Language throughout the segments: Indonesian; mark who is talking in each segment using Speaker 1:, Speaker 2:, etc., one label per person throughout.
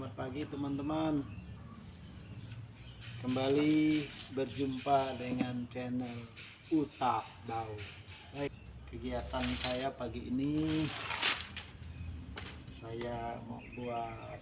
Speaker 1: Selamat pagi teman-teman. Kembali berjumpa dengan channel Utak Bau. Baik, kegiatan saya pagi ini saya mau buat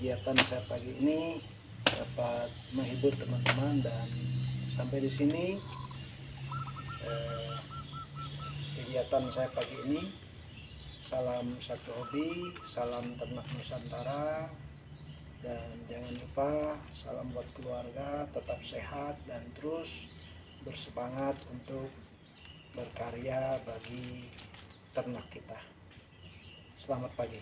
Speaker 1: kegiatan saya pagi ini dapat menghibur teman-teman, dan sampai di sini kegiatan saya pagi ini. Salam satu hobi, salam ternak Nusantara, dan jangan lupa salam buat keluarga, tetap sehat dan terus bersemangat untuk berkarya bagi ternak kita. Selamat pagi.